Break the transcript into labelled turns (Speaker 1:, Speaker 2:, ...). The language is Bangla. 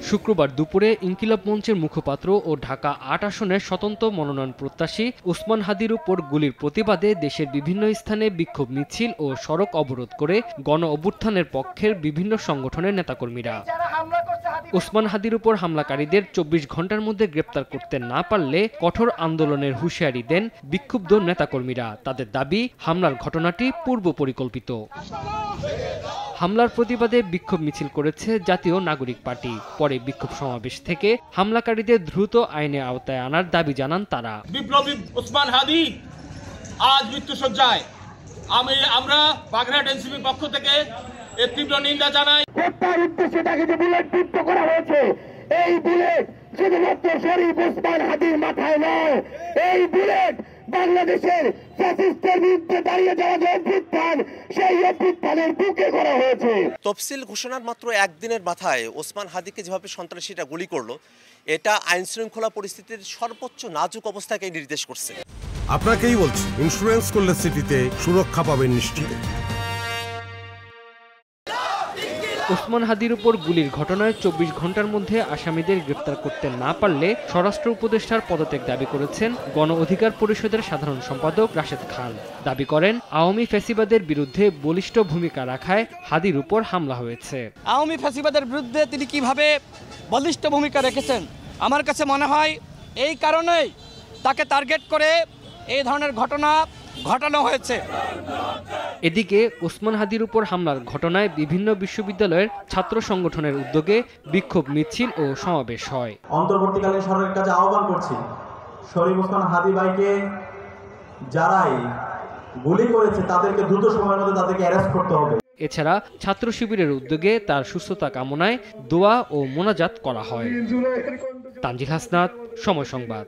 Speaker 1: শুক্রবার দুপুরে ইনকিলাব মঞ্চের মুখপাত্র ও ঢাকা ৮ আসনের স্বতন্ত্র মনোনয়ন প্রত্যাশী ওসমান হাদির উপর গুলির প্রতিবাদে দেশের বিভিন্ন স্থানে বিক্ষোভ মিছিল ও সড়ক অবরোধ করে গণ অভ্যুত্থানের পক্ষের বিভিন্ন সংগঠনের নেতাকর্মীরা। ওসমান হাদির উপর হামলাকারীদের ২৪ ঘন্টার মধ্যে গ্রেপ্তার করতে না পারলে কঠোর আন্দোলনের হুঁশিয়ারি দেন বিক্ষুব্ধ নেতাকর্মীরা। তাদের দাবি, হামলার ঘটনাটি পূর্ব পরিকল্পিত। হামলার প্রতিবাদে বিক্ষোভ মিছিল করেছে জাতীয় নাগরিক পার্টি। পরে বিক্ষোভ সমাবেশ থেকে হামলাকারীদের দ্রুত আইনের আওতায় আনার দাবি জানান তারা।
Speaker 2: বিপ্লবী ওসমান হাদি আজ মৃত্যুসজ্জায়। আমরা বাগেরহাট এনসিপির পক্ষ থেকে এর তীব্র নিন্দা জানাই।
Speaker 3: হত্যার উদ্দেশ্যে তাকে যে বুলেট বিদ্ধ করা হয়েছে, এই বুলেট শুধুমাত্র শরীফ ওসমান হাদির মাথায় নয়, এই বুলেট বাংলাদেশের ফ্যাসিস্টের বিরুদ্ধে দাঁড়িয়ে যাওয়া যে অভ্যুত্থান, সেই অভ্যুত্থানের বুকে করা হয়েছে।
Speaker 4: তফসিল ঘোষণার মাত্র একদিনের মাথায় ওসমান হাদিকে যেভাবে সন্ত্রাসীরা গুলি করলো, এটা আইন শৃঙ্খলা পরিস্থিতির সর্বোচ্চ নাজুক অবস্থাকে নির্দেশ করছে।
Speaker 5: আপনাকেই বলছি, ইন্স্যুরেন্স করলে সিটিতে সুরক্ষা পাবেন নিশ্চিত।
Speaker 1: ওসমান হাদির উপর গুলির ঘটনায় ২৪ ঘন্টার মধ্যে আসামিদের গ্রেপ্তার করতে না পারলে স্বরাষ্ট্র উপদেষ্টার পদত্যাগ দাবি করেছেন গণ অধিকার পরিষদের সাধারণ সম্পাদক রাশেদ খান। দাবি করেন, আওয়ামী ফ্যাসিবাদের বিরুদ্ধে বলিষ্ঠ ভূমিকা রাখায় হাদির উপর হামলা হয়েছে।
Speaker 6: আওয়ামী ফ্যাসিবাদের বিরুদ্ধে তিনি কিভাবে বলিষ্ঠ ভূমিকা রেখেছেন, আমার কাছে মনে হয় এই কারণেই তাকে টার্গেট করে এই ধরনের ঘটনা ঘটানো হয়েছে।
Speaker 1: এদিকে ওসমান হাদির উপর হামলার ঘটনায় বিভিন্ন বিশ্ববিদ্যালয়ের ছাত্র সংগঠনের উদ্যোগে বিক্ষোভ মিছিল ও সমাবেশ হয়।
Speaker 7: অন্তর্বর্তীকালীন সরকারের কাছে আহ্বান করছি, শরীফ ওসমান হাদি ভাইকে যারাই গুলি করেছে তাদেরকে দ্রুত সময়ের মধ্যে তাদেরকে অ্যারেস্ট করতে হবে।
Speaker 1: এছাড়া ছাত্র শিবিরের উদ্যোগে তার সুস্থতা কামনায় দোয়া ও মোনাজাত করা হয়। তানজিল হাসনাত, সময় সংবাদ।